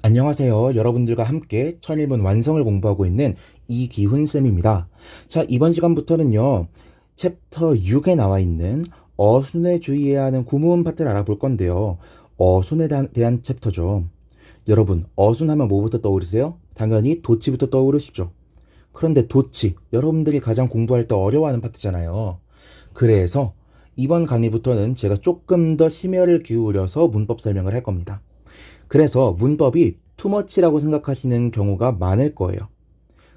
안녕하세요. 여러분들과 함께 천일문 완성을 공부하고 있는 이기훈 쌤입니다. 자, 이번 시간부터는요, 챕터 6에 나와 있는 어순에 주의해야 하는 구문 파트를 알아볼 건데요. 어순에 대한 챕터죠. 여러분, 어순 하면 뭐부터 떠오르세요? 당연히 도치부터 떠오르시죠. 그런데 도치, 여러분들이 가장 공부할 때 어려워하는 파트잖아요. 그래서 이번 강의부터는 제가 조금 더 심혈을 기울여서 문법 설명을 할 겁니다. 그래서 문법이 투머치라고 생각하시는 경우가 많을 거예요.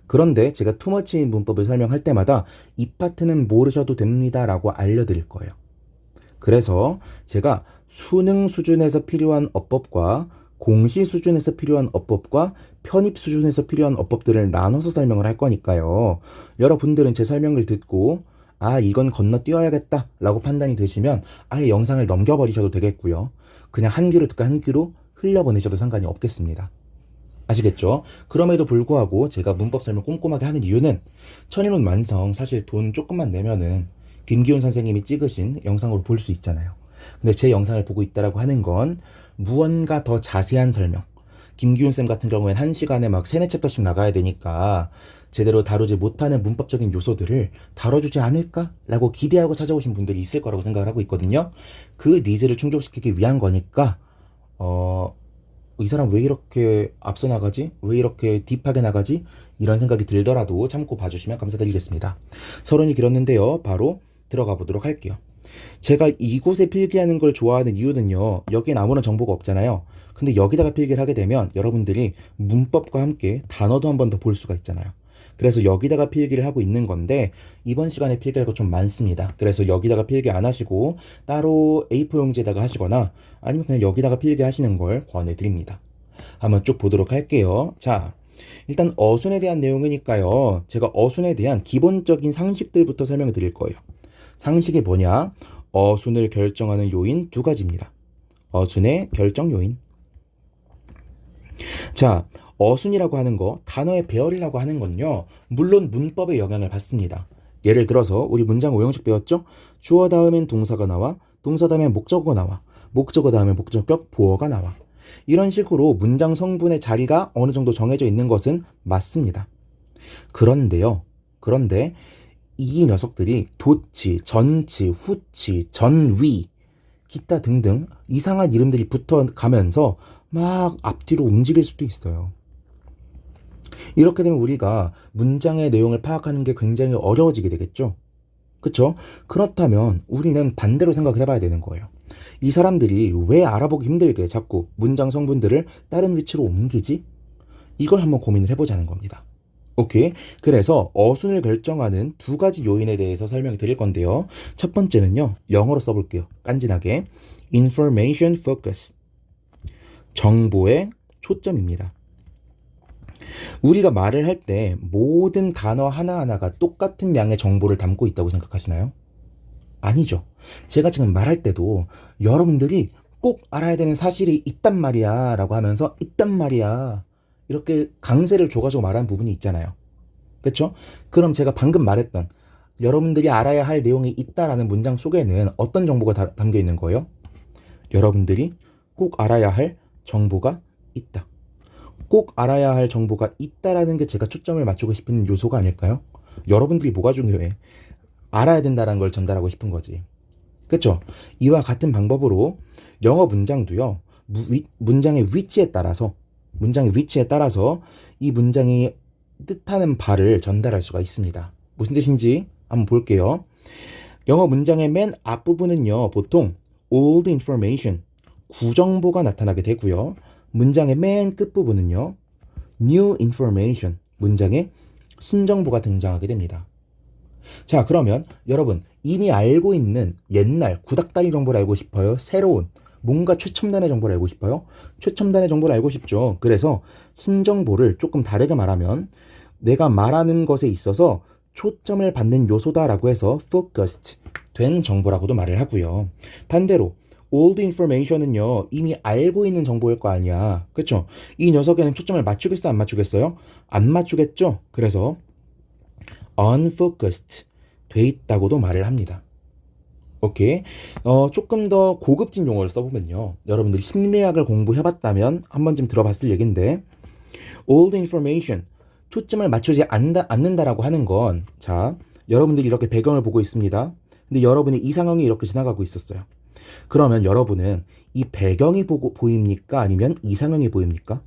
그런데 제가 투머치인 문법을 설명할 때마다 이 파트는 모르셔도 됩니다 라고 알려드릴 거예요. 그래서 제가 수능 수준에서 필요한 어법과 공시 수준에서 필요한 어법과 편입 수준에서 필요한 어법들을 나눠서 설명을 할 거니까요. 여러분들은 제 설명을 듣고 이건 건너뛰어야겠다 라고 판단이 되시면 아예 영상을 넘겨버리셔도 되겠고요. 그냥 한 귀로 듣고 한 귀로 흘려보내셔도 상관이 없겠습니다. 아시겠죠? 그럼에도 불구하고 제가 문법 설명 꼼꼼하게 하는 이유는 천일문 완성 사실 돈 조금만 내면은 김기훈 선생님이 찍으신 영상으로 볼 수 있잖아요. 근데 제 영상을 보고 있다라고 하는 건 무언가 더 자세한 설명. 김기훈 쌤 같은 경우엔 한 시간에 막 세네 챕터씩 나가야 되니까 제대로 다루지 못하는 문법적인 요소들을 다뤄주지 않을까라고 기대하고 찾아오신 분들이 있을 거라고 생각을 하고 있거든요. 그 니즈를 충족시키기 위한 거니까 이 사람 왜 이렇게 앞서 나가지? 왜 이렇게 딥하게 나가지? 이런 생각이 들더라도 참고 봐주시면 감사드리겠습니다. 서론이 길었는데요. 바로 들어가 보도록 할게요. 제가 이곳에 필기하는 걸 좋아하는 이유는요. 여기엔 아무런 정보가 없잖아요. 근데 여기다가 필기를 하게 되면 여러분들이 문법과 함께 단어도 한 번 더 볼 수가 있잖아요. 그래서 여기다가 필기를 하고 있는 건데 이번 시간에 필기할 거 좀 많습니다. 그래서 여기다가 필기 안 하시고 따로 A4 용지에다가 하시거나 아니면 그냥 여기다가 필기 하시는 걸 권해드립니다. 한번 쭉 보도록 할게요. 자, 일단 어순에 대한 내용이니까요. 제가 어순에 대한 기본적인 상식들부터 설명해 드릴 거예요. 상식이 뭐냐? 어순을 결정하는 요인 두 가지입니다. 어순의 결정 요인. 자, 어순이라고 하는 거, 단어의 배열이라고 하는 건요, 물론 문법의 영향을 받습니다. 예를 들어서 우리 문장 오형식 배웠죠? 주어 다음엔 동사가 나와, 동사 다음엔 목적어가 나와, 목적어 다음엔 목적격 보어가 나와. 이런 식으로 문장 성분의 자리가 어느 정도 정해져 있는 것은 맞습니다. 그런데 이 녀석들이 도치, 전치, 후치, 전위, 기타 등등 이상한 이름들이 붙어가면서 막 앞뒤로 움직일 수도 있어요. 이렇게 되면 우리가 문장의 내용을 파악하는 게 굉장히 어려워지게 되겠죠? 그쵸? 그렇다면 우리는 반대로 생각을 해봐야 되는 거예요. 이 사람들이 왜 알아보기 힘들게 자꾸 문장 성분들을 다른 위치로 옮기지? 이걸 한번 고민을 해보자는 겁니다. 오케이. 그래서 어순을 결정하는 두 가지 요인에 대해서 설명을 드릴 건데요. 첫 번째는요, 영어로 써볼게요. 깐진하게. Information focus. 정보의 초점입니다. 우리가 말을 할 때 모든 단어 하나하나가 똑같은 양의 정보를 담고 있다고 생각하시나요? 아니죠. 제가 지금 말할 때도 여러분들이 꼭 알아야 되는 사실이 있단 말이야 라고 하면서 있단 말이야 이렇게 강세를 줘가지고 말하는 부분이 있잖아요. 그렇죠? 그럼 제가 방금 말했던 여러분들이 알아야 할 내용이 있다라는 문장 속에는 어떤 정보가 담겨 있는 거예요? 여러분들이 꼭 알아야 할 정보가 있다. 꼭 알아야 할 정보가 있다라는 게 제가 초점을 맞추고 싶은 요소가 아닐까요? 여러분들이 뭐가 중요해? 알아야 된다는 걸 전달하고 싶은 거지. 그렇죠? 이와 같은 방법으로 영어 문장도요. 문장의 위치에 따라서 이 문장이 뜻하는 바를 전달할 수가 있습니다. 무슨 뜻인지 한번 볼게요. 영어 문장의 맨 앞부분은요. 보통 old information, 구정보가 나타나게 되고요. 문장의 맨 끝부분은요. new information, 문장의 신정보가 등장하게 됩니다. 자, 그러면 여러분 이미 알고 있는 옛날 구닥다리 정보를 알고 싶어요? 새로운 뭔가 최첨단의 정보를 알고 싶어요? 최첨단의 정보를 알고 싶죠. 그래서 신정보를 조금 다르게 말하면 내가 말하는 것에 있어서 초점을 받는 요소다라고 해서 focused 된 정보라고도 말을 하고요. 반대로 old information은요 이미 알고 있는 정보일 거 아니야. 그렇죠? 이 녀석에는 초점을 맞추겠어 안 맞추겠어요? 안 맞추겠죠? 그래서 unfocused 돼 있다고도 말을 합니다. 오케이. 조금 더 고급진 용어를 써보면요. 여러분들이 심리학을 공부해봤다면 한 번쯤 들어봤을 얘긴데, old information, 초점을 맞추지 않는다라고 하는 건, 자, 여러분들이 이렇게 배경을 보고 있습니다. 근데 여러분이 이 상황이 이렇게 지나가고 있었어요. 그러면 여러분은 이 배경이 보입니까? 아니면 이 상황이 보입니까?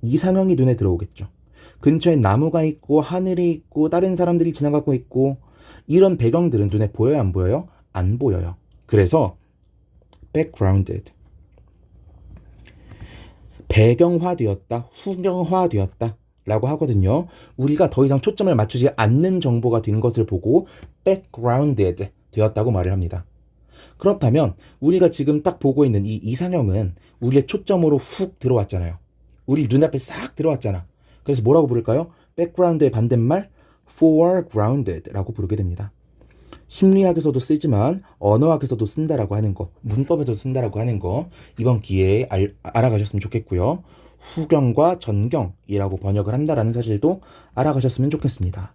이 상황이 눈에 들어오겠죠. 근처에 나무가 있고 하늘이 있고 다른 사람들이 지나가고 있고 이런 배경들은 눈에 보여요, 안 보여요? 안 보여요. 그래서 backgrounded, 배경화되었다, 후경화되었다 라고 하거든요. 우리가 더 이상 초점을 맞추지 않는 정보가 된 것을 보고 backgrounded 되었다고 말을 합니다. 그렇다면 우리가 지금 딱 보고 있는 이 이상형은 우리의 초점으로 훅 들어왔잖아요. 우리 눈앞에 싹 들어왔잖아. 그래서 뭐라고 부를까요? background의 반대말 foregrounded라고 부르게 됩니다. 심리학에서도 쓰지만 언어학에서도 쓴다라고 하는 거, 문법에서도 쓴다라고 하는 거 이번 기회에 알아가셨으면 좋겠고요. 후경과 전경이라고 번역을 한다라는 사실도 알아가셨으면 좋겠습니다.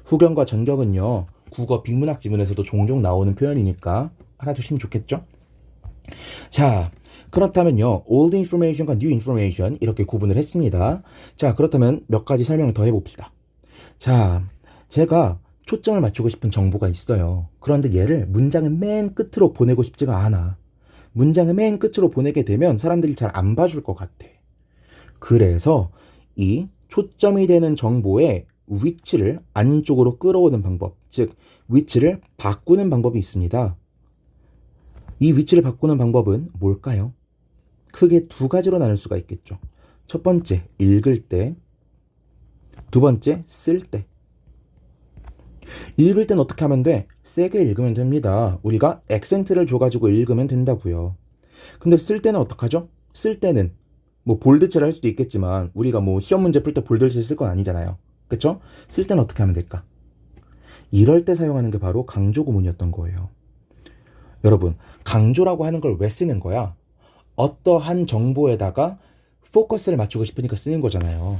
후경과 전경은요, 국어 빅문학 지문에서도 종종 나오는 표현이니까 알아두시면 좋겠죠? 자, 그렇다면요, old information과 new information 이렇게 구분을 했습니다. 자, 그렇다면 몇 가지 설명을 더 해봅시다. 자, 제가 초점을 맞추고 싶은 정보가 있어요. 그런데 얘를 문장의 맨 끝으로 보내고 싶지가 않아. 문장의 맨 끝으로 보내게 되면 사람들이 잘 안 봐줄 것 같아. 그래서 이 초점이 되는 정보의 위치를 안쪽으로 끌어오는 방법, 즉 위치를 바꾸는 방법이 있습니다. 이 위치를 바꾸는 방법은 뭘까요? 크게 두 가지로 나눌 수가 있겠죠. 첫 번째, 읽을 때. 두 번째, 쓸 때. 읽을 땐 어떻게 하면 돼? 세게 읽으면 됩니다. 우리가 액센트를 줘가지고 읽으면 된다고요. 근데 쓸 때는 어떡하죠? 쓸 때는 뭐 볼드체를 할 수도 있겠지만 우리가 뭐 시험 문제 풀 때 볼드체 쓸 건 아니잖아요. 그쵸? 쓸 때는 어떻게 하면 될까? 이럴 때 사용하는 게 바로 강조 구문이었던 거예요. 여러분, 강조라고 하는 걸 왜 쓰는 거야? 어떠한 정보에다가 포커스를 맞추고 싶으니까 쓰는 거잖아요.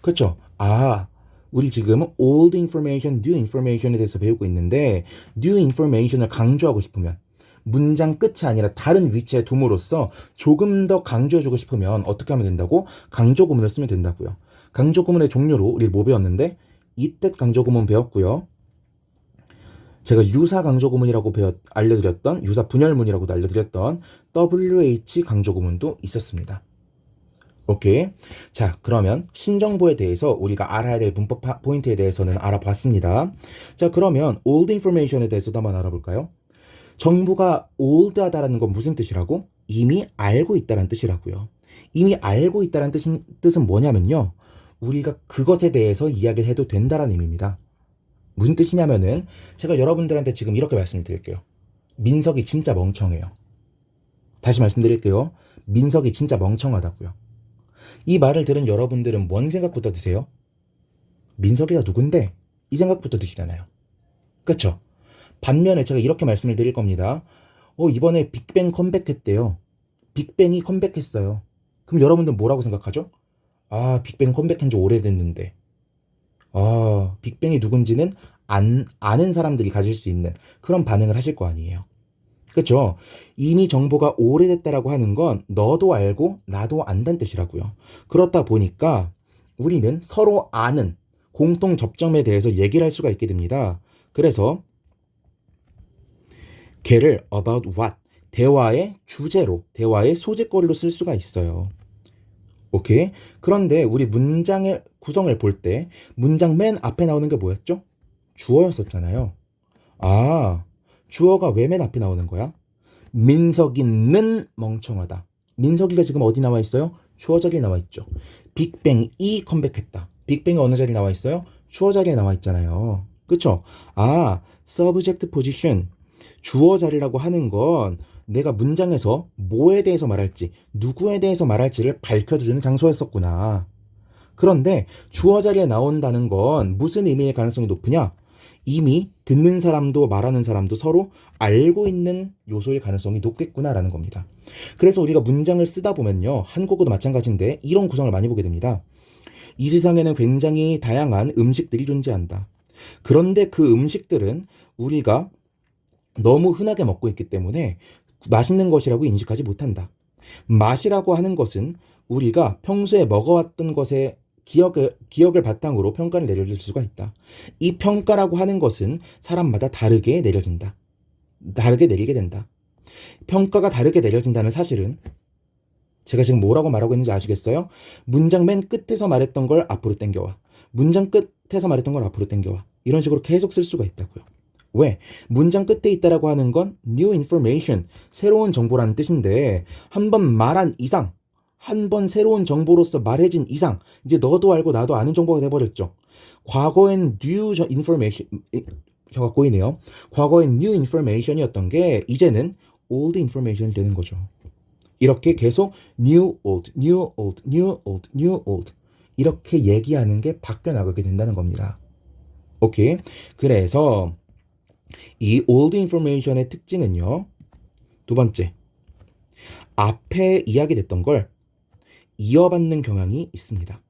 그쵸? 아, 우리 지금 old information, new information에 대해서 배우고 있는데 new information을 강조하고 싶으면 문장 끝이 아니라 다른 위치에 둠으로써 조금 더 강조해주고 싶으면 어떻게 하면 된다고? 강조 구문을 쓰면 된다고요. 강조 구문의 종류로 우리 뭐 배웠는데 이때 강조 구문 배웠고요. 제가 유사 강조 구문이라고 알려드렸던 유사 분열문이라고도 알려드렸던 WH 강조 구문도 있었습니다. 오케이. 자, 그러면 신정보에 대해서 우리가 알아야 될 문법 포인트에 대해서는 알아봤습니다. 자, 그러면 old information에 대해서도 한번 알아볼까요? 정보가 old하다라는 건 무슨 뜻이라고? 이미 알고 있다는 뜻이라고요. 이미 알고 있다는 뜻은 뭐냐면요. 우리가 그것에 대해서 이야기를 해도 된다라는 의미입니다. 무슨 뜻이냐면은 제가 여러분들한테 지금 이렇게 말씀을 드릴게요. 민석이 진짜 멍청해요. 다시 말씀드릴게요. 민석이 진짜 멍청하다고요. 이 말을 들은 여러분들은 뭔 생각부터 드세요? 민석이가 누군데? 이 생각부터 드시잖아요. 그쵸? 반면에 제가 이렇게 말씀을 드릴 겁니다. 이번에 빅뱅 컴백했대요. 빅뱅이 컴백했어요. 그럼 여러분들 뭐라고 생각하죠? 아, 빅뱅 컴백한 지 오래됐는데. 아, 빅뱅이 누군지는 아는 사람들이 가질 수 있는 그런 반응을 하실 거 아니에요. 그렇죠? 이미 정보가 오래됐다라고 하는 건 너도 알고 나도 안다는 뜻이라고요. 그렇다 보니까 우리는 서로 아는 공통 접점에 대해서 얘기를 할 수가 있게 됩니다. 그래서 걔를 about what, 대화의 주제로, 대화의 소재거리로 쓸 수가 있어요. 오케이? 그런데 우리 문장의 구성을 볼 때 문장 맨 앞에 나오는 게 뭐였죠? 주어였었잖아요. 아, 주어가 왜 맨 앞에 나오는 거야? 민석이는 멍청하다. 민석이가 지금 어디 나와 있어요? 주어 자리에 나와 있죠. 빅뱅이 컴백했다. 빅뱅이 어느 자리에 나와 있어요? 주어 자리에 나와 있잖아요. 그쵸? 아, subject position. 주어 자리라고 하는 건 내가 문장에서 뭐에 대해서 말할지, 누구에 대해서 말할지를 밝혀주는 장소였었구나. 그런데 주어 자리에 나온다는 건 무슨 의미의 가능성이 높으냐? 이미 듣는 사람도 말하는 사람도 서로 알고 있는 요소일 가능성이 높겠구나라는 겁니다. 그래서 우리가 문장을 쓰다 보면요. 한국어도 마찬가지인데 이런 구성을 많이 보게 됩니다. 이 세상에는 굉장히 다양한 음식들이 존재한다. 그런데 그 음식들은 우리가 너무 흔하게 먹고 있기 때문에 맛있는 것이라고 인식하지 못한다. 맛이라고 하는 것은 우리가 평소에 먹어왔던 것의 기억을 바탕으로 평가를 내려줄 수가 있다. 이 평가라고 하는 것은 사람마다 다르게 내려진다. 다르게 내리게 된다. 평가가 다르게 내려진다는 사실은 제가 지금 뭐라고 말하고 있는지 아시겠어요? 문장 맨 끝에서 말했던 걸 앞으로 당겨와. 문장 끝에서 말했던 걸 앞으로 당겨와. 이런 식으로 계속 쓸 수가 있다고요. 왜? 문장 끝에 있다라고 하는 건 new information, 새로운 정보라는 뜻인데 한 번 말한 이상, 한 번 새로운 정보로서 말해진 이상 이제 너도 알고 나도 아는 정보가 돼버렸죠. 과거엔 new information 혀가 꼬이네요. 과거엔 new information이었던 게 이제는 old information이 되는 거죠. 이렇게 계속 new old, new old, new old, new old 이렇게 얘기하는 게 바뀌어 나가게 된다는 겁니다. 오케이. 그래서 이 old information의 특징은요. 두 번째, 앞에 이야기됐던 걸 이어받는 경향이 있습니다.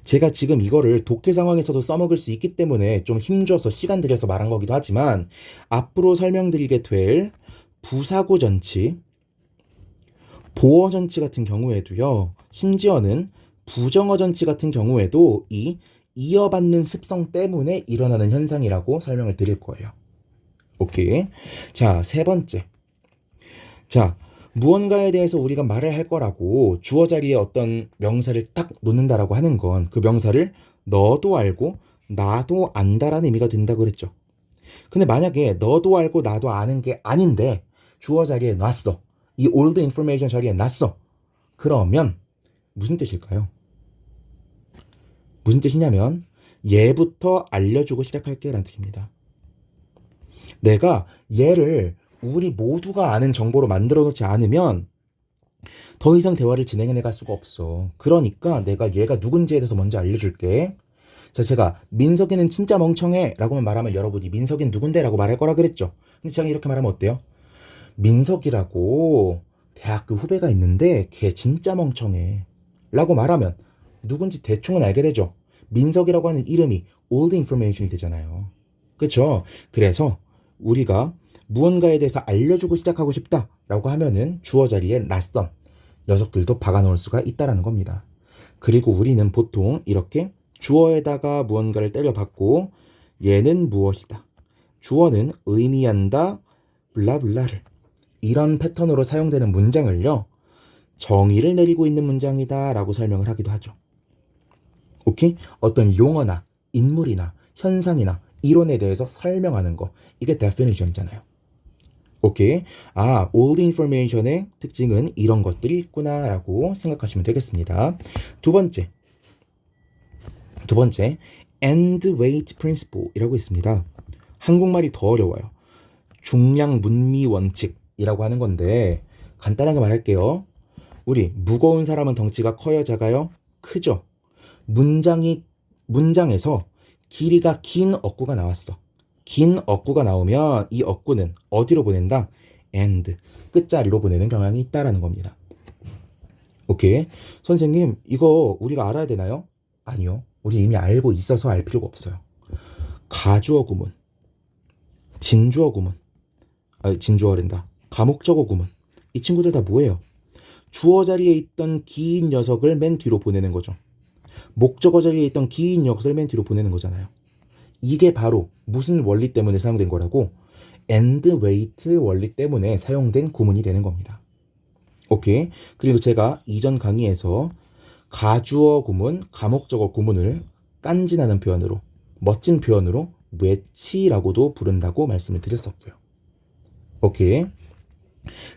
제가 지금 이거를 독해 상황에서도 써먹을 수 있기 때문에 좀 힘줘서 시간 들여서 말한 거기도 하지만 앞으로 설명드리게 될 부사구 전치, 보어 전치 같은 경우에도요. 심지어는 부정어 전치 같은 경우에도 이 이어받는 습성 때문에 일어나는 현상이라고 설명을 드릴 거예요. 오케이. 자, 세 번째. 자, 무언가에 대해서 우리가 말을 할 거라고 주어 자리에 어떤 명사를 딱 놓는다라고 하는 건 그 명사를 너도 알고 나도 안다라는 의미가 된다고 그랬죠. 근데 만약에 너도 알고 나도 아는 게 아닌데 주어 자리에 놨어. 이 old information 자리에 놨어. 그러면 무슨 뜻일까요? 무슨 뜻이냐면 얘부터 알려주고 시작할게 라는 뜻입니다. 내가 얘를 우리 모두가 아는 정보로 만들어 놓지 않으면 더 이상 대화를 진행해 갈 수가 없어. 그러니까 내가 얘가 누군지에 대해서 먼저 알려줄게. 자, 제가 민석이는 진짜 멍청해 라고만 말하면 여러분이 민석이는 누군데? 라고 말할 거라 그랬죠. 근데 제가 이렇게 말하면 어때요? 민석이라고 대학교 후배가 있는데 걔 진짜 멍청해 라고 말하면 누군지 대충은 알게 되죠. 민석이라고 하는 이름이 old information이 되잖아요. 그렇죠? 그래서 우리가 무언가에 대해서 알려주고 시작하고 싶다라고 하면은 주어 자리에 낯선 녀석들도 박아놓을 수가 있다라는 겁니다. 그리고 우리는 보통 이렇게 주어에다가 무언가를 때려박고 얘는 무엇이다. 주어는 의미한다 블라블라를 이런 패턴으로 사용되는 문장을요. 정의를 내리고 있는 문장이다 라고 설명을 하기도 하죠. 오케이? 어떤 용어나 인물이나 현상이나 이론에 대해서 설명하는 거 이게 definition이잖아요. 오케이? 아, old information의 특징은 이런 것들이 있구나 라고 생각하시면 되겠습니다. 두 번째 end weight principle 이라고 있습니다. 한국말이 더 어려워요. 중량 문미 원칙이라고 하는 건데 간단하게 말할게요. 우리 무거운 사람은 덩치가 커요, 작아요? 크죠. 문장에서 길이가 긴 어구가 나왔어. 긴 어구가 나오면 이 어구는 어디로 보낸다? end, 끝자리로 보내는 경향이 있다라는 겁니다. 오케이. 선생님, 이거 우리가 알아야 되나요? 아니요. 우리 이미 알고 있어서 알 필요가 없어요. 가주어 구문, 진주어 구문, 진주어랜다. 가목적어 구문. 이 친구들 다 뭐예요? 주어 자리에 있던 긴 녀석을 맨 뒤로 보내는 거죠. 목적어 자리에 있던 긴 녀석을 맨 뒤로 보내는 거잖아요. 이게 바로 무슨 원리 때문에 사용된 거라고? end weight 원리 때문에 사용된 구문이 되는 겁니다. 오케이. 그리고 제가 이전 강의에서 가주어 구문, 가목적어 구문을 깐진하는 표현으로, 멋진 표현으로 외치라고도 부른다고 말씀을 드렸었고요. 오케이.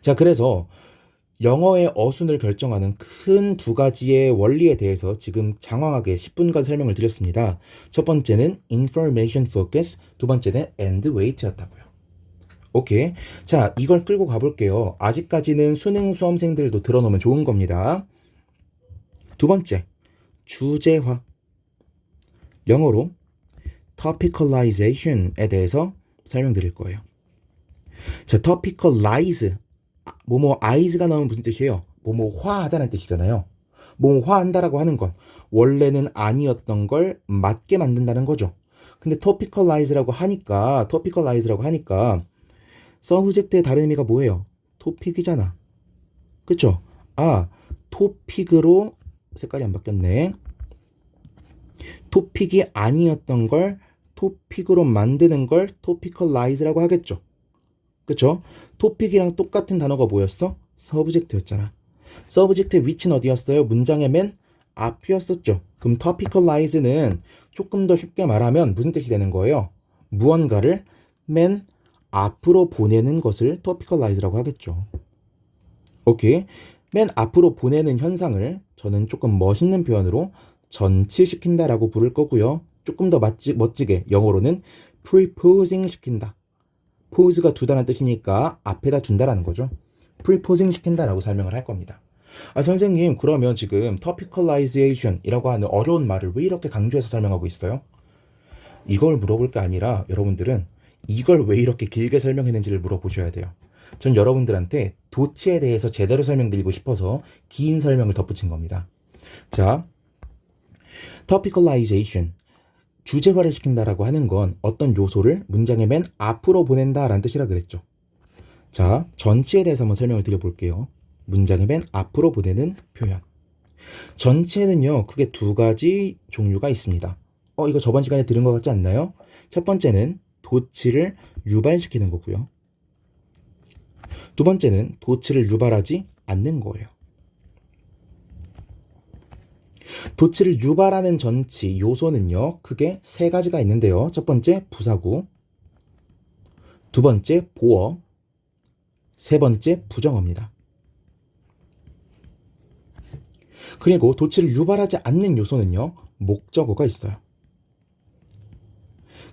자, 그래서 영어의 어순을 결정하는 큰 두 가지의 원리에 대해서 지금 장황하게 10분간 설명을 드렸습니다. 첫 번째는 information focus, 두 번째는 end weight였다고요. 오케이. 자, 이걸 끌고 가볼게요. 아직까지는 수능 수험생들도 들어놓으면 좋은 겁니다. 두 번째, 주제화. 영어로 topicalization에 대해서 설명드릴 거예요. 자, topicalize, 뭐뭐 ize가 나오면 무슨 뜻이에요? 뭐뭐 화하다는 뜻이잖아요. 뭐뭐 화한다라고 하는 건 원래는 아니었던 걸 맞게 만든다는 거죠. 근데 topicalize라고 하니까 subject의 다른 의미가 뭐예요? topic이잖아. 그쵸? 아, topic으로 색깔이 안 바뀌었네. topic이 아니었던 걸 topic으로 만드는 걸 topicalize라고 하겠죠. 그쵸? topic이랑 똑같은 단어가 뭐였어? subject였잖아. subject의 위치는 어디였어요? 문장의 맨 앞이었었죠. 그럼 topicalize는 조금 더 쉽게 말하면 무슨 뜻이 되는 거예요? 무언가를 맨 앞으로 보내는 것을 topicalize라고 하겠죠. 오케이. 맨 앞으로 보내는 현상을 저는 조금 멋있는 표현으로 전치시킨다라고 부를 거고요. 조금 더 멋지게 영어로는 preposing 시킨다. pose가 두다라는 뜻이니까 앞에다 둔다라는 거죠. preposing 시킨다라고 설명을 할 겁니다. 아, 선생님, 그러면 지금 topicalization이라고 하는 어려운 말을 왜 이렇게 강조해서 설명하고 있어요? 이걸 물어볼 게 아니라 여러분들은 이걸 왜 이렇게 길게 설명했는지를 물어보셔야 돼요. 전 여러분들한테 도치에 대해서 제대로 설명드리고 싶어서 긴 설명을 덧붙인 겁니다. 자, topicalization, 주제화를 시킨다라고 하는 건 어떤 요소를 문장의 맨 앞으로 보낸다라는 뜻이라 그랬죠. 자, 전치에 대해서 한번 설명을 드려볼게요. 문장의 맨 앞으로 보내는 표현. 전치에는요, 크게 두 가지 종류가 있습니다. 이거 저번 시간에 들은 것 같지 않나요? 첫 번째는 도치를 유발시키는 거고요. 두 번째는 도치를 유발하지 않는 거예요. 도치를 유발하는 전치 요소는요, 크게 세 가지가 있는데요. 첫 번째, 부사구. 두 번째, 보어. 세 번째, 부정어입니다. 그리고 도치를 유발하지 않는 요소는요, 목적어가 있어요.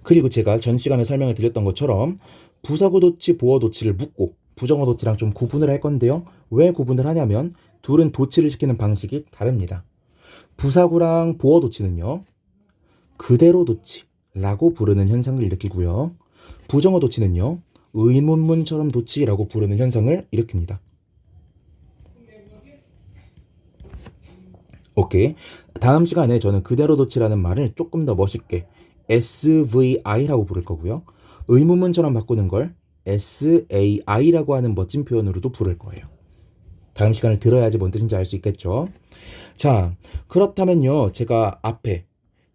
그리고 제가 전 시간에 설명을 드렸던 것처럼 부사구 도치, 보어 도치를 묶고 부정어 도치랑 좀 구분을 할 건데요. 왜 구분을 하냐면 둘은 도치를 시키는 방식이 다릅니다. 부사구랑 보어 도치는요, 그대로 도치라고 부르는 현상을 일으키고요. 부정어 도치는요, 의문문처럼 도치라고 부르는 현상을 일으킵니다. 오케이. 다음 시간에 저는 그대로 도치라는 말을 조금 더 멋있게 SVI라고 부를 거고요. 의문문처럼 바꾸는 걸 SAI라고 하는 멋진 표현으로도 부를 거예요. 다음 시간을 들어야지 뭔 뜻인지 알 수 있겠죠. 자, 그렇다면요, 제가 앞에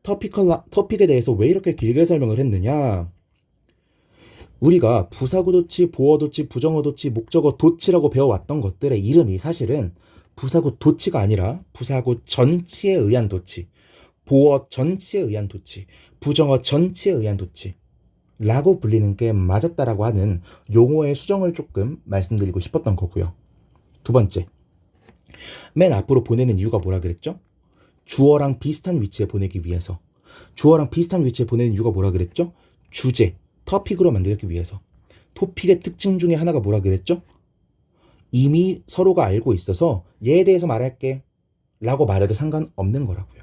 터픽에 대해서 왜 이렇게 길게 설명을 했느냐? 우리가 부사구 도치, 보어 도치, 부정어 도치, 목적어 도치라고 배워왔던 것들의 이름이 사실은 부사구 도치가 아니라 부사구 전치에 의한 도치, 보어 전치에 의한 도치, 부정어 전치에 의한 도치 라고 불리는 게 맞았다라고 하는 용어의 수정을 조금 말씀드리고 싶었던 거고요. 두 번째, 맨 앞으로 보내는 이유가 뭐라 그랬죠? 주어랑 비슷한 위치에 보내기 위해서. 주어랑 비슷한 위치에 보내는 이유가 뭐라 그랬죠? 주제, 터픽으로 만들기 위해서. 토픽의 특징 중에 하나가 뭐라 그랬죠? 이미 서로가 알고 있어서 얘에 대해서 말할게 라고 말해도 상관없는 거라고요.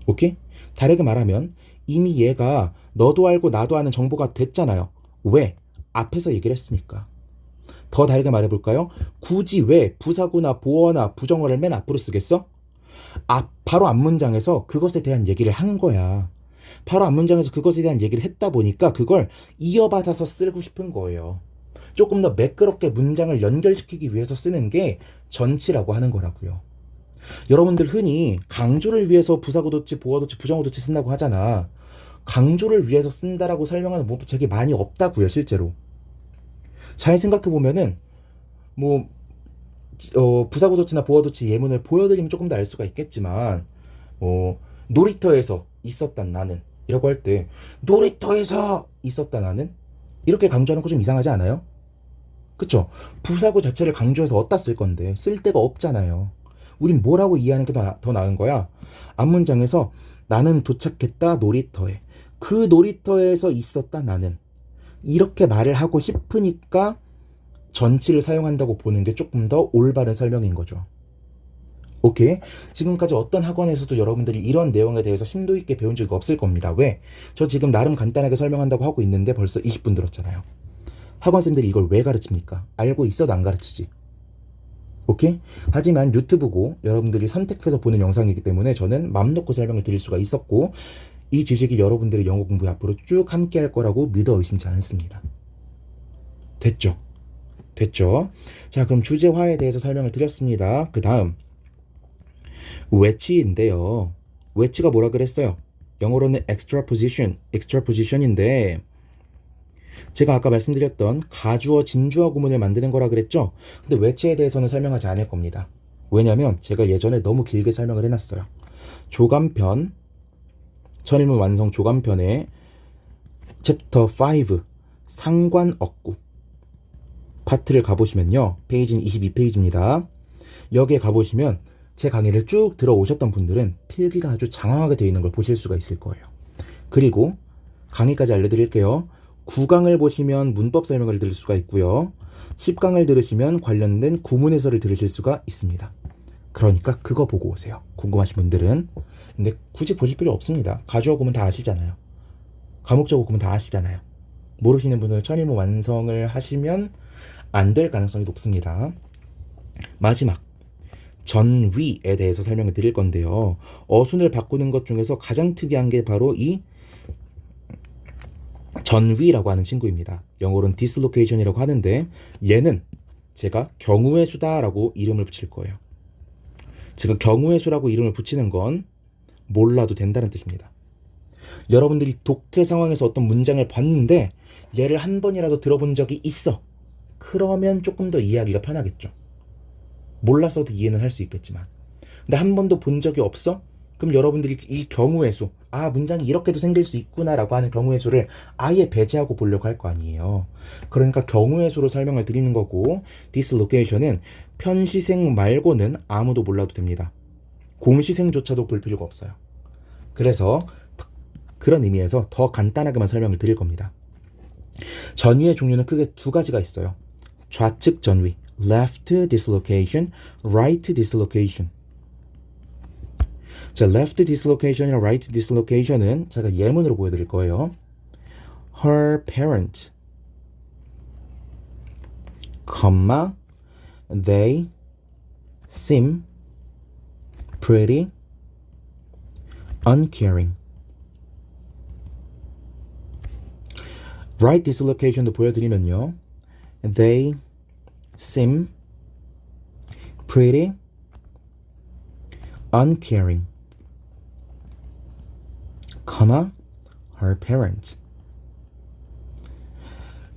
오케이? 다르게 말하면 이미 얘가 너도 알고 나도 아는 정보가 됐잖아요. 왜? 앞에서 얘기를 했으니까. 더 다르게 말해볼까요? 굳이 왜 부사구나 보어나 부정어를 맨 앞으로 쓰겠어? 바로 앞문장에서 그것에 대한 얘기를 한 거야. 바로 앞문장에서 그것에 대한 얘기를 했다 보니까 그걸 이어받아서 쓰고 싶은 거예요. 조금 더 매끄럽게 문장을 연결시키기 위해서 쓰는 게 전치라고 하는 거라고요. 여러분들 흔히 강조를 위해서 부사구 도치, 보어 도치, 부정어 도치 쓴다고 하잖아. 강조를 위해서 쓴다라고 설명하는 문법책이 많이 없다고요, 실제로. 잘 생각해보면은 부사구 도치나 보어 도치 예문을 보여드리면 조금 더 알 수가 있겠지만 놀이터에서 있었단 나는 이라고 할 때 놀이터에서 있었다 나는 이렇게 강조하는 거 좀 이상하지 않아요? 그쵸? 부사구 자체를 강조해서 어디다 쓸 건데 쓸 데가 없잖아요. 우린 뭐라고 이해하는 게 더 나은 거야? 앞문장에서 나는 도착했다 놀이터에, 그 놀이터에서 있었다 나는, 이렇게 말을 하고 싶으니까 전치를 사용한다고 보는 게 조금 더 올바른 설명인 거죠. 오케이? 지금까지 어떤 학원에서도 여러분들이 이런 내용에 대해서 심도 있게 배운 적이 없을 겁니다. 왜? 저 지금 나름 간단하게 설명한다고 하고 있는데 벌써 20분 들었잖아요. 학원생들이 이걸 왜 가르칩니까? 알고 있어도 안 가르치지. 오케이? 하지만 유튜브고 여러분들이 선택해서 보는 영상이기 때문에 저는 맘 놓고 설명을 드릴 수가 있었고, 이 지식이 여러분들의 영어 공부에 앞으로 쭉 함께 할 거라고 믿어 의심치 않습니다. 됐죠? 됐죠? 자, 그럼 주제화에 대해서 설명을 드렸습니다. 그 다음 외치인데요. 외치가 뭐라 그랬어요? 영어로는 extraposition인데 제가 아까 말씀드렸던 가주어, 진주어 구문을 만드는 거라 그랬죠? 근데 외치에 대해서는 설명하지 않을 겁니다. 왜냐면 제가 예전에 너무 길게 설명을 해놨어요. 조간편, 천일문 완성 조간편의 챕터 5 상관억구 파트를 가보시면요. 페이지는 22페이지입니다. 여기에 가보시면 제 강의를 쭉 들어오셨던 분들은 필기가 아주 장황하게 되어 있는 걸 보실 수가 있을 거예요. 그리고 강의까지 알려드릴게요. 9강을 보시면 문법 설명을 들을 수가 있고요. 10강을 들으시면 관련된 구문 해설을 들으실 수가 있습니다. 그러니까 그거 보고 오세요. 궁금하신 분들은. 근데 굳이 보실 필요 없습니다. 가주어 구문 다 아시잖아요. 과목적어 구문 다 아시잖아요. 모르시는 분들은 천일문 완성을 하시면 안 될 가능성이 높습니다. 마지막 전위에 대해서 설명을 드릴 건데요. 어순을 바꾸는 것 중에서 가장 특이한 게 바로 이 전위라고 하는 친구입니다. 영어로는 dislocation이라고 하는데 얘는 제가 경우의 수다라고 이름을 붙일 거예요. 제가 경우의 수라고 이름을 붙이는 건 몰라도 된다는 뜻입니다. 여러분들이 독해 상황에서 어떤 문장을 봤는데 얘를 한 번이라도 들어본 적이 있어. 그러면 조금 더 이해하기가 편하겠죠. 몰랐어도 이해는 할 수 있겠지만. 근데 한 번도 본 적이 없어? 그럼 여러분들이 이 경우의 수, 문장이 이렇게도 생길 수 있구나라고 하는 경우의 수를 아예 배제하고 보려고 할 거 아니에요. 그러니까 경우의 수로 설명을 드리는 거고, dislocation은 편시생 말고는 아무도 몰라도 됩니다. 공시생조차도 볼 필요가 없어요. 그래서 그런 의미에서 더 간단하게만 설명을 드릴 겁니다. 전위의 종류는 크게 두 가지가 있어요. 좌측 전위, left dislocation, right dislocation. 자, left dislocation이랑 right dislocation은 제가 예문으로 보여드릴 거예요. Her parents, they seem pretty uncaring. right dislocation도 보여드리면요. They seem pretty uncaring, her parents.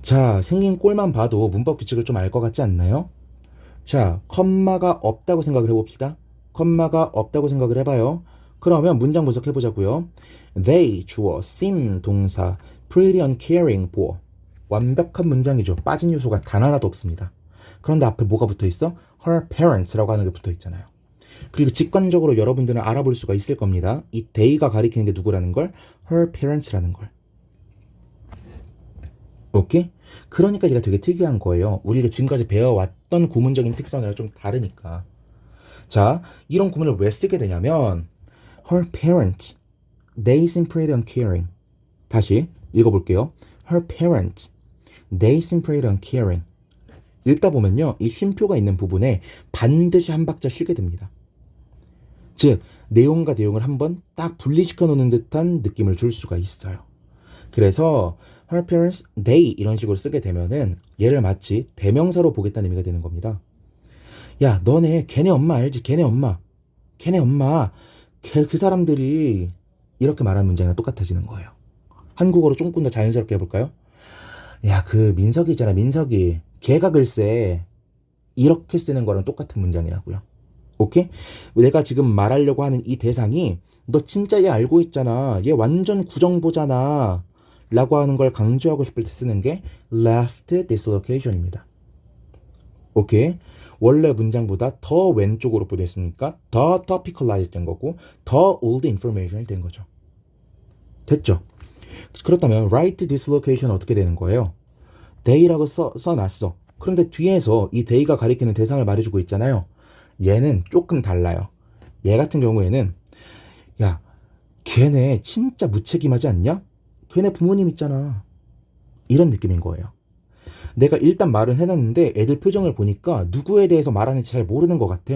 자, 생긴 꼴만 봐도 문법 규칙을 좀 알 것 같지 않나요? 자, 컴마가 없다고 생각을 해봅시다. 컴마가 없다고 생각을 해봐요. 그러면 문장 분석해보자고요. They, 주어, seem, 동사, pretty uncaring, 보어. 완벽한 문장이죠. 빠진 요소가 단 하나도 없습니다. 그런데 앞에 뭐가 붙어있어? her parents라고 하는 게 붙어있잖아요. 그리고 직관적으로 여러분들은 알아볼 수가 있을 겁니다. 이 they가 가리키는 게 누구라는 걸? her parents라는 걸. 오케이? 그러니까 얘가 되게 특이한 거예요. 우리가 지금까지 배워왔던 구문적인 특성이랑 좀 다르니까. 자, 이런 구문을 왜 쓰게 되냐면 her parents, they seem pretty uncaring. 다시 읽어볼게요. her parents, they seem pretty uncaring. 읽다 보면요, 이 쉼표가 있는 부분에 반드시 한 박자 쉬게 됩니다. 즉, 내용과 내용을 한번 딱 분리시켜 놓는 듯한 느낌을 줄 수가 있어요. 그래서 her parents, they 이런 식으로 쓰게 되면은 얘를 마치 대명사로 보겠다는 의미가 되는 겁니다. 야, 너네 걔네 엄마 알지? 걔네 엄마. 그 사람들이 이렇게 말하는 문장이랑 똑같아지는 거예요. 한국어로 조금 더 자연스럽게 해볼까요? 야, 그 민석이 있잖아, 민석이. 걔가 글쎄 이렇게 쓰는 거랑 똑같은 문장이라고요. 오케이? 내가 지금 말하려고 하는 이 대상이 너 진짜 얘 알고 있잖아. 얘 완전 구정보잖아. 라고 하는 걸 강조하고 싶을 때 쓰는 게 left dislocation입니다. 오케이? 원래 문장보다 더 왼쪽으로 보냈으니까 더 topicalized 된 거고 더 old information이 된 거죠. 됐죠? 그렇다면 right dislocation 어떻게 되는 거예요? they라고 써놨어. 그런데 뒤에서 이 they가 가리키는 대상을 말해주고 있잖아요. 얘는 조금 달라요. 얘 같은 경우에는 야, 걔네 진짜 무책임하지 않냐? 걔네 부모님 있잖아. 이런 느낌인 거예요. 내가 일단 말은 해놨는데 애들 표정을 보니까 누구에 대해서 말하는지 잘 모르는 것 같아.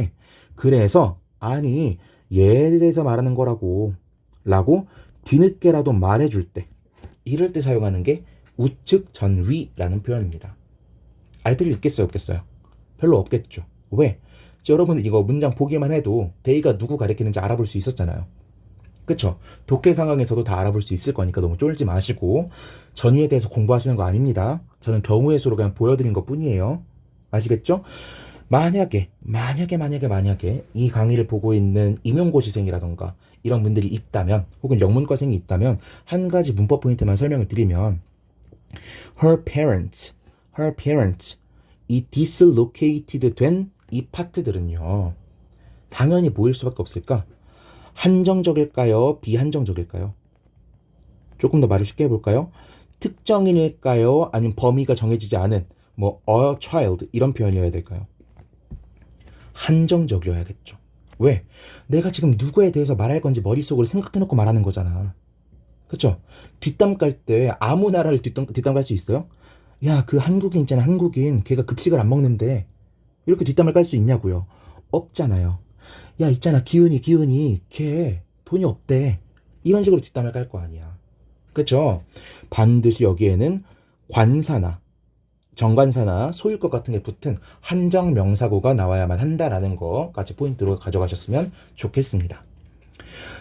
그래서 아니 얘에 대해서 말하는 거라고 라고 뒤늦게라도 말해줄 때, 이럴 때 사용하는 게 우측 전위라는 표현입니다. 알 필요 있겠어요, 없겠어요? 별로 없겠죠. 왜? 여러분들 이거 문장 보기만 해도 they가 누구 가리키는지 알아볼 수 있었잖아요. 그쵸? 독해 상황에서도 다 알아볼 수 있을 거니까 너무 쫄지 마시고, 전위에 대해서 공부하시는 거 아닙니다. 저는 경우의 수로 그냥 보여드린 것 뿐이에요. 아시겠죠? 만약에 이 강의를 보고 있는 임용고시생이라던가 이런 분들이 있다면, 혹은 영문과생이 있다면, 한 가지 문법 포인트만 설명을 드리면, her parents, 이 dislocated 된 이 파트들은요, 당연히 뭐일 수밖에 없을까? 한정적일까요? 비한정적일까요? 조금 더 말을 쉽게 해볼까요? 특정인일까요? 아니면 범위가 정해지지 않은 뭐 a child 이런 표현이어야 될까요? 한정적이어야겠죠. 왜? 내가 지금 누구에 대해서 말할 건지 머릿속으로 생각해놓고 말하는 거잖아. 그쵸? 뒷담 깔 때 아무 나라를 뒷담 깔 수 있어요? 야, 그 한국인 있잖아, 한국인. 걔가 급식을 안 먹는데 이렇게 뒷담을 깔 수 있냐고요? 없잖아요. 야, 있잖아, 기훈이 걔 돈이 없대. 이런 식으로 뒷담을 깔 거 아니야. 그쵸? 반드시 여기에는 관사나 정관사나 소유격 같은 게 붙은 한정 명사구가 나와야만 한다라는 거 같이 포인트로 가져가셨으면 좋겠습니다.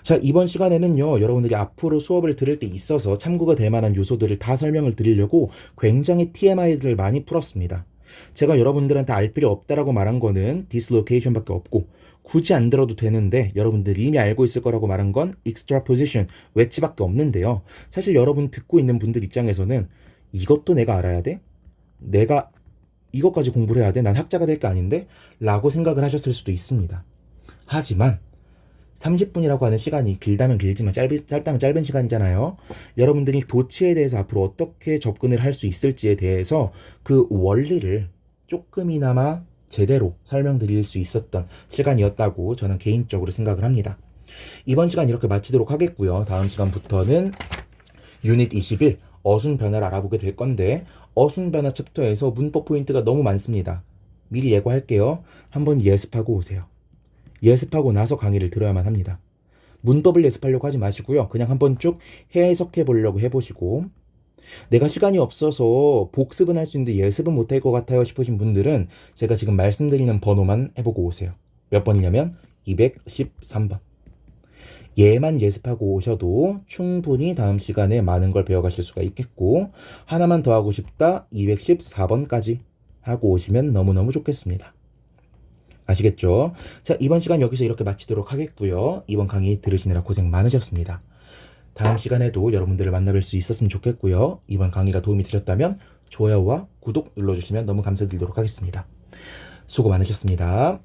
자, 이번 시간에는요, 여러분들이 앞으로 수업을 들을 때 있어서 참고가 될 만한 요소들을 다 설명을 드리려고 굉장히 TMI들을 많이 풀었습니다. 제가 여러분들한테 알 필요 없다라고 말한 거는 dislocation밖에 없고, 굳이 안 들어도 되는데 여러분들이 이미 알고 있을 거라고 말한 건 extraposition, 외치밖에 없는데요. 사실 여러분 듣고 있는 분들 입장에서는 이것도 내가 알아야 돼? 내가 이것까지 공부를 해야 돼? 난 학자가 될 게 아닌데? 라고 생각을 하셨을 수도 있습니다. 하지만 30분이라고 하는 시간이 길다면 길지만 짧다면 짧은 시간이잖아요. 여러분들이 도치에 대해서 앞으로 어떻게 접근을 할 수 있을지에 대해서 그 원리를 조금이나마 제대로 설명드릴 수 있었던 시간이었다고 저는 개인적으로 생각을 합니다. 이번 시간 이렇게 마치도록 하겠고요. 다음 시간부터는 유닛 21 어순 변화를 알아보게 될 건데, 어순 변화 챕터에서 문법 포인트가 너무 많습니다. 미리 예고할게요. 한번 예습하고 오세요. 예습하고 나서 강의를 들어야만 합니다. 문법을 예습하려고 하지 마시고요. 그냥 한번 쭉 해석해 보려고 해보시고, 내가 시간이 없어서 복습은 할 수 있는데 예습은 못할 것 같아요 싶으신 분들은 제가 지금 말씀드리는 번호만 해보고 오세요. 몇 번이냐면 213번. 얘만 예습하고 오셔도 충분히 다음 시간에 많은 걸 배워가실 수가 있겠고, 하나만 더 하고 싶다 214번까지 하고 오시면 너무너무 좋겠습니다. 아시겠죠? 자, 이번 시간 여기서 이렇게 마치도록 하겠고요. 이번 강의 들으시느라 고생 많으셨습니다. 다음 시간에도 여러분들을 만나뵐 수 있었으면 좋겠고요. 이번 강의가 도움이 되셨다면 좋아요와 구독 눌러주시면 너무 감사드리도록 하겠습니다. 수고 많으셨습니다.